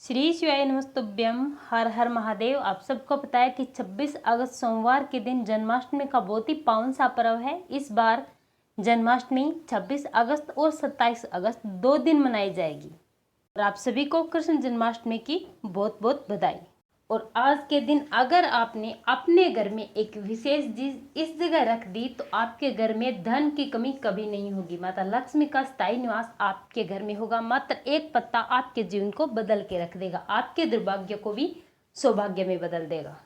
श्री शिवाय नमस्तुभ्यम। हर हर महादेव। आप सबको पता है कि 26 अगस्त सोमवार के दिन जन्माष्टमी का बहुत ही पावन सा पर्व है। इस बार जन्माष्टमी 26 अगस्त और 27 अगस्त 2 दिन मनाई जाएगी और आप सभी को कृष्ण जन्माष्टमी की बहुत बहुत बधाई। और आज के दिन अगर आपने अपने घर में एक विशेष चीज इस जगह रख दी तो आपके घर में धन की कमी कभी नहीं होगी। माता लक्ष्मी का स्थायी निवास आपके घर में होगा। मात्र एक पत्ता आपके जीवन को बदल के रख देगा, आपके दुर्भाग्य को भी सौभाग्य में बदल देगा।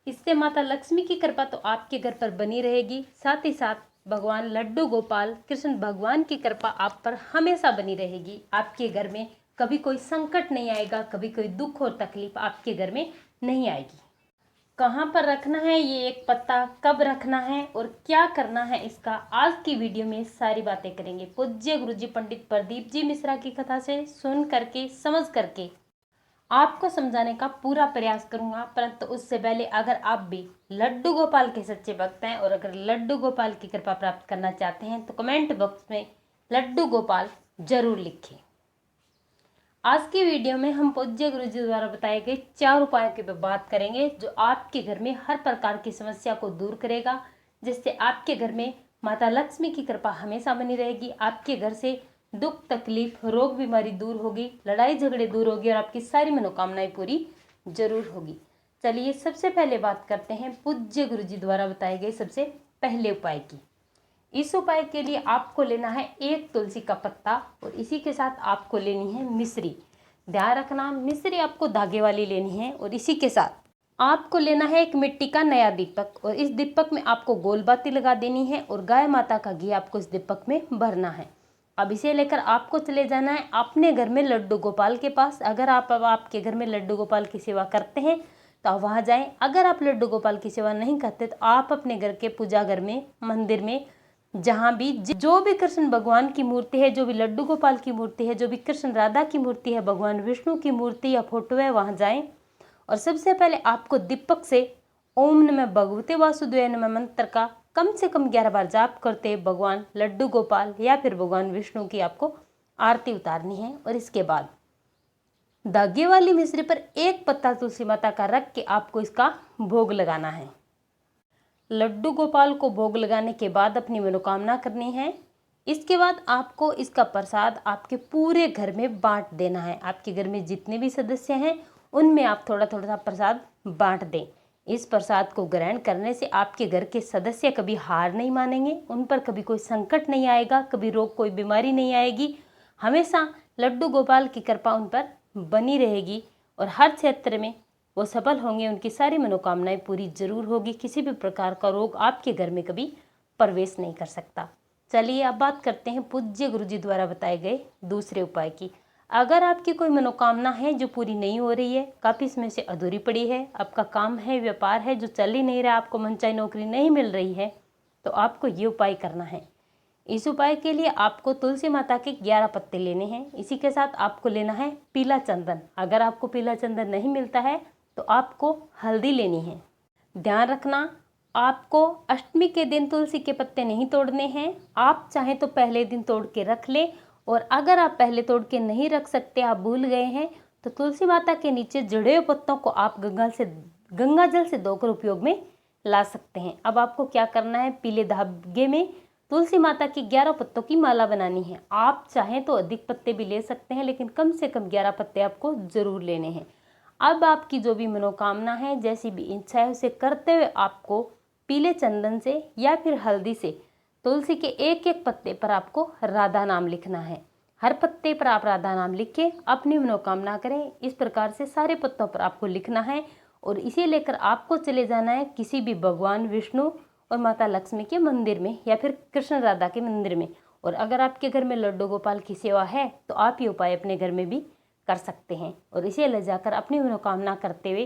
इससे माता लक्ष्मी की कृपा तो आपके घर पर बनी रहेगी, साथ ही साथ भगवान लड्डू गोपाल कृष्ण भगवान की कृपा आप पर हमेशा बनी रहेगी। आपके घर में कभी कोई संकट नहीं आएगा, कभी कोई दुख और तकलीफ आपके घर में नहीं आएगी। कहाँ पर रखना है ये एक पत्ता, कब रखना है और क्या करना है, इसका आज की वीडियो में सारी बातें करेंगे। पूज्य गुरुजी पंडित प्रदीप जी मिश्रा की कथा से सुन करके समझ करके आपको समझाने का पूरा प्रयास करूंगा। परंतु उससे पहले अगर आप भी लड्डू गोपाल के सच्चे भक्त हैं और अगर लड्डू गोपाल की कृपा प्राप्त करना चाहते हैं तो कमेंट बॉक्स में लड्डू गोपाल जरूर लिखें। आज की वीडियो में हम पूज्य गुरुजी द्वारा बताए गए 4 उपायों की बात करेंगे जो आपके घर में हर प्रकार की समस्या को दूर करेगा, जिससे आपके घर में माता लक्ष्मी की कृपा हमेशा बनी रहेगी। आपके घर से दुख तकलीफ रोग बीमारी दूर होगी, लड़ाई झगड़े दूर होगी और आपकी सारी मनोकामनाएं पूरी जरूर होगी। चलिए सबसे पहले बात करते हैं पूज्य गुरुजी द्वारा बताए गए सबसे पहले उपाय की। इस उपाय के लिए आपको लेना है एक तुलसी का पत्ता और इसी के साथ आपको लेनी है मिश्री। ध्यान रखना मिश्री आपको धागे वाली लेनी है और इसी के साथ आपको लेना है एक मिट्टी का नया दीपक और इस दीपक में आपको गोल बाती लगा देनी है और गाय माता का घी आपको इस दीपक में भरना है। अब इसे लेकर आपको चले जाना है अपने घर में लड्डू गोपाल के पास। अगर आप आपके घर में लड्डू गोपाल की सेवा करते हैं तो आप वहाँ जाएं। अगर आप लड्डू गोपाल की सेवा नहीं करते तो आप अपने घर के पूजा घर में मंदिर में जहाँ भी जो भी कृष्ण भगवान की मूर्ति है, जो भी लड्डू गोपाल की मूर्ति है, जो भी कृष्ण राधा की मूर्ति है, भगवान विष्णु की मूर्ति या फोटो है, वहाँ जाएं और सबसे पहले आपको दीपक से ओम नमः भगवते वासुदेवाय नमः मंत्र का कम से कम 11 बार जाप करते भगवान लड्डू गोपाल या फिर भगवान विष्णु की आपको आरती उतारनी है। और इसके बाद धागे वाली मिश्री पर एक पत्ता तुलसी माता का रख के आपको इसका भोग लगाना है। लड्डू गोपाल को भोग लगाने के बाद अपनी मनोकामना करनी है। इसके बाद आपको इसका प्रसाद आपके पूरे घर में बांट देना है। आपके घर में जितने भी सदस्य हैं उनमें आप थोड़ा थोड़ा सा प्रसाद बांट दें। इस प्रसाद को ग्रहण करने से आपके घर के सदस्य कभी हार नहीं मानेंगे, उन पर कभी कोई संकट नहीं आएगा, कभी रोग कोई बीमारी नहीं आएगी। हमेशा लड्डू गोपाल की कृपा उन पर बनी रहेगी और हर क्षेत्र में वो सफल होंगे, उनकी सारी मनोकामनाएं पूरी जरूर होगी। किसी भी प्रकार का रोग आपके घर में कभी प्रवेश नहीं कर सकता। चलिए अब बात करते हैं पूज्य गुरुजी द्वारा बताए गए दूसरे उपाय की। अगर आपकी कोई मनोकामना है जो पूरी नहीं हो रही है, काफ़ी समय से अधूरी पड़ी है, आपका काम है व्यापार है जो चल ही नहीं रहा, आपको मनचाही नौकरी नहीं मिल रही है, तो आपको ये उपाय करना है। इस उपाय के लिए आपको तुलसी माता के 11 पत्ते लेने हैं। इसी के साथ आपको लेना है पीला चंदन। अगर आपको पीला चंदन नहीं मिलता है तो आपको हल्दी लेनी है। ध्यान रखना आपको अष्टमी के दिन तुलसी के पत्ते नहीं तोड़ने हैं। आप चाहें तो पहले दिन तोड़ के रख लें और अगर आप पहले तोड़ के नहीं रख सकते, आप भूल गए हैं, तो तुलसी माता के नीचे जड़े हुए पत्तों को आप गंगा जल से धोकर उपयोग में ला सकते हैं। अब आपको क्या करना है, पीले धागे में तुलसी माता की 11 पत्तों की माला बनानी है। आप चाहें तो अधिक पत्ते भी ले सकते हैं लेकिन कम से कम 11 पत्ते आपको जरूर लेने हैं। अब आपकी जो भी मनोकामना है, जैसी भी इच्छा है, उसे करते हुए आपको पीले चंदन से या फिर हल्दी से तुलसी के एक एक पत्ते पर आपको राधा नाम लिखना है। हर पत्ते पर आप राधा नाम लिख के अपनी मनोकामना करें। इस प्रकार से सारे पत्तों पर आपको लिखना है और इसे लेकर आपको चले जाना है किसी भी भगवान विष्णु और माता लक्ष्मी के मंदिर में या फिर कृष्ण राधा के मंदिर में। और अगर आपके घर में लड्डू गोपाल की सेवा है तो आप ये उपाय अपने घर में भी कर सकते हैं और इसे ले जाकर अपनी मनोकामना करते हुए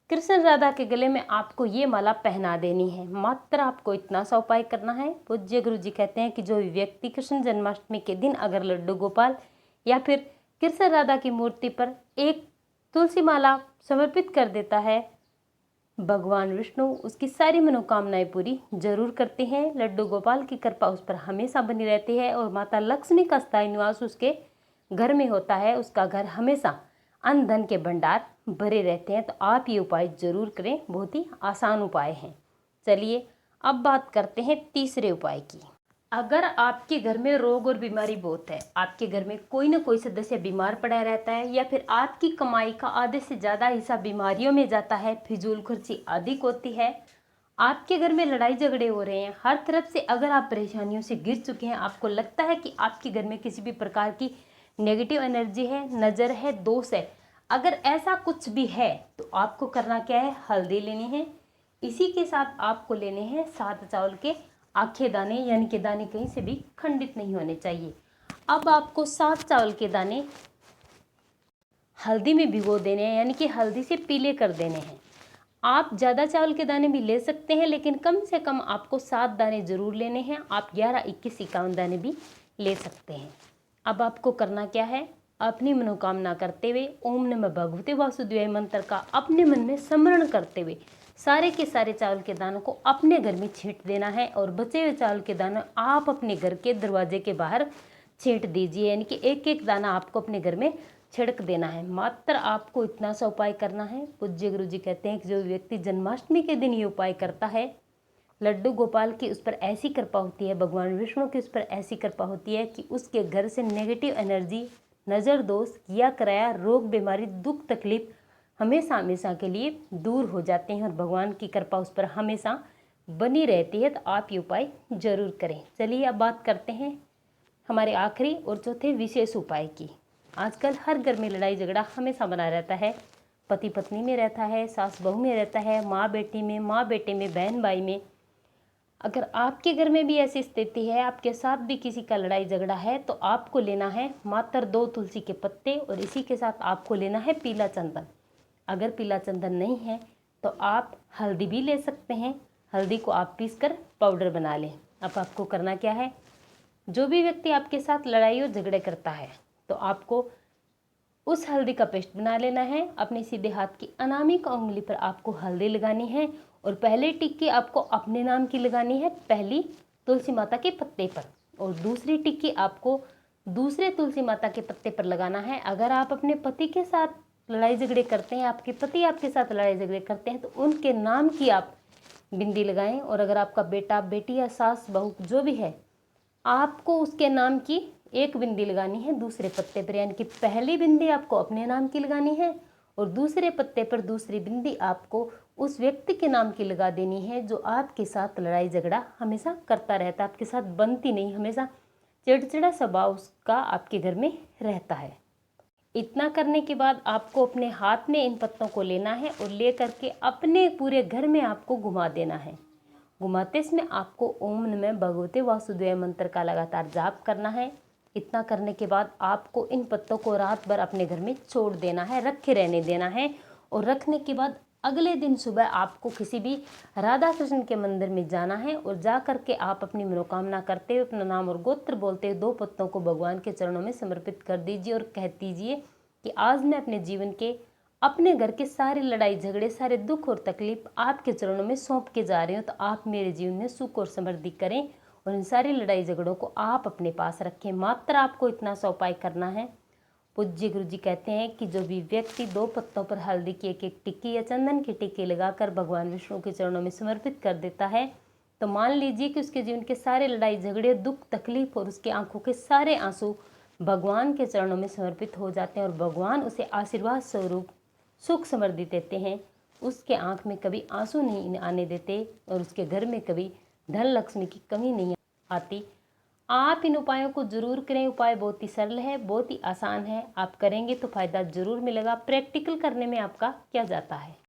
कृष्ण राधा के गले में आपको ये माला पहना देनी है। मात्र आपको इतना सा उपाय करना है। पूज्य गुरु जी कहते हैं कि जो व्यक्ति कृष्ण जन्माष्टमी के दिन अगर लड्डू गोपाल या फिर कृष्ण राधा की मूर्ति पर एक तुलसी माला समर्पित कर देता है, भगवान विष्णु उसकी सारी मनोकामनाएं पूरी जरूर करते हैं। लड्डू गोपाल की कृपा उस पर हमेशा बनी रहती है और माता लक्ष्मी का स्थायी निवास उसके घर में होता है। उसका घर हमेशा अन्न धन के भंडार भरे रहते हैं। तो आप ये उपाय जरूर करें, बहुत ही आसान उपाय हैं। चलिए अब बात करते हैं तीसरे उपाय की। अगर आपके घर में रोग और बीमारी बहुत है, आपके घर में कोई ना कोई सदस्य बीमार पड़ा रहता है, या फिर आपकी कमाई का आधे से ज़्यादा हिस्सा बीमारियों में जाता है, फिजूल खर्ची अधिक होती है, आपके घर में लड़ाई झगड़े हो रहे हैं, हर तरफ से अगर आप परेशानियों से घिर चुके हैं, आपको लगता है कि आपके घर में किसी भी प्रकार की नेगेटिव एनर्जी है, नज़र है, दोष है, अगर ऐसा कुछ भी है तो आपको करना क्या है, हल्दी लेनी है। इसी के साथ आपको लेने हैं 7 चावल के आखे दाने, यानी कि दाने कहीं से भी खंडित नहीं होने चाहिए। अब आपको 7 चावल के दाने हल्दी में भिगो देने हैं, यानी कि हल्दी से पीले कर देने हैं। आप ज़्यादा चावल के दाने भी ले सकते हैं, लेकिन कम से कम आपको 7 दाने ज़रूर लेने हैं। आप 11, 21, 51 दाने भी ले सकते हैं। अब आपको करना क्या है, अपनी मनोकामना करते हुए ओम नमः भगवते वासुदेवाय मंत्र का अपने मन में स्मरण करते हुए सारे के सारे चावल के दानों को अपने घर में छींट देना है, और बचे हुए चावल के दाने आप अपने घर के दरवाजे के बाहर छींट दीजिए, यानी कि एक एक दाना आपको अपने घर में छिड़क देना है। मात्र आपको इतना सा उपाय करना है। पूज्य गुरु जी कहते हैं कि जो व्यक्ति जन्माष्टमी के दिन ये उपाय करता है, लड्डू गोपाल की उस पर ऐसी कृपा होती है, भगवान विष्णु की उस पर ऐसी कृपा होती है कि उसके घर से नेगेटिव एनर्जी, नज़र दोष, किया कराया, रोग बीमारी, दुख तकलीफ हमेशा हमेशा के लिए दूर हो जाते हैं, और भगवान की कृपा उस पर हमेशा बनी रहती है। तो आप ये उपाय जरूर करें। चलिए अब बात करते हैं हमारे आखिरी और चौथे विशेष उपाय की। आजकल हर घर में लड़ाई झगड़ा हमेशा बना रहता है, पति पत्नी में रहता है, सास बहू में रहता है, माँ बेटी में, माँ बेटे में, बहन भाई में। अगर आपके घर में भी ऐसी स्थिति है, आपके साथ भी किसी का लड़ाई झगड़ा है, तो आपको लेना है मात्र 2 तुलसी के पत्ते, और इसी के साथ आपको लेना है पीला चंदन। अगर पीला चंदन नहीं है तो आप हल्दी भी ले सकते हैं। हल्दी को आप पीसकर पाउडर बना लें। अब आपको करना क्या है, जो भी व्यक्ति आपके साथ लड़ाई और झगड़े करता है, तो आपको उस हल्दी का पेस्ट बना लेना है। अपने सीधे हाथ की अनामिका उंगली पर आपको हल्दी लगानी है, और पहले टिक्की आपको अपने नाम की लगानी है, पहली तुलसी माता के पत्ते पर, और दूसरी टिक्की आपको दूसरे तुलसी माता के पत्ते पर लगाना है। अगर आप अपने पति के साथ लड़ाई झगड़े करते हैं, आपके पति आपके साथ लड़ाई झगड़े करते हैं, तो उनके नाम की आप बिंदी लगाएं। और अगर आपका बेटा, बेटी या सास बहू जो भी है, आपको उसके नाम की एक बिंदी लगानी है दूसरे पत्ते पर, यानी कि पहली बिंदी आपको अपने नाम की लगानी है, और दूसरे पत्ते पर दूसरी बिंदी आपको उस व्यक्ति के नाम की लगा देनी है जो आपके साथ लड़ाई झगड़ा हमेशा करता रहता है, आपके साथ बनती नहीं, हमेशा चिड़चिड़ा स्वभाव उसका आपके घर में रहता है। इतना करने के बाद आपको अपने हाथ में इन पत्तों को लेना है, और ले करके अपने पूरे घर में आपको घुमा देना है। घुमाते समय आपको ओम नमः भगवते वासुदेवाय मंत्र का लगातार जाप करना है। इतना करने के बाद आपको इन पत्तों को रात भर अपने घर में छोड़ देना है, रखे रहने देना है। और रखने के बाद अगले दिन सुबह आपको किसी भी राधा कृष्ण के मंदिर में जाना है, और जा करके आप अपनी मनोकामना करते हुए अपना नाम और गोत्र बोलते हुए 2 पत्तों को भगवान के चरणों में समर्पित कर दीजिए, और कह दीजिए कि आज मैं अपने जीवन के, अपने घर के सारे लड़ाई झगड़े, सारे दुख और तकलीफ आपके चरणों में सौंप के जा रही हूँ। तो आप मेरे जीवन में सुख और समृद्धि करें, और इन सारी लड़ाई झगड़ों को आप अपने पास रखें। मात्र आपको इतना सा उपाय करना है। पूज्य गुरु जी कहते हैं कि जो भी व्यक्ति 2 पत्तों पर हल्दी की एक टिक्की या चंदन की टिक्की लगाकर भगवान विष्णु के चरणों में समर्पित कर देता है, तो मान लीजिए कि उसके जीवन के सारे लड़ाई झगड़े, दुख तकलीफ और उसके आंखों के सारे आंसू भगवान के चरणों में समर्पित हो जाते हैं, और भगवान उसे आशीर्वाद स्वरूप सुख समृद्धि देते हैं। उसके आंख में कभी आंसू नहीं आने देते, और उसके घर में कभी धन लक्ष्मी की कमी नहीं आती। आप इन उपायों को जरूर करें। उपाय बहुत ही सरल है, बहुत ही आसान है। आप करेंगे तो फायदा जरूर मिलेगा। प्रैक्टिकल करने में आपका क्या जाता है।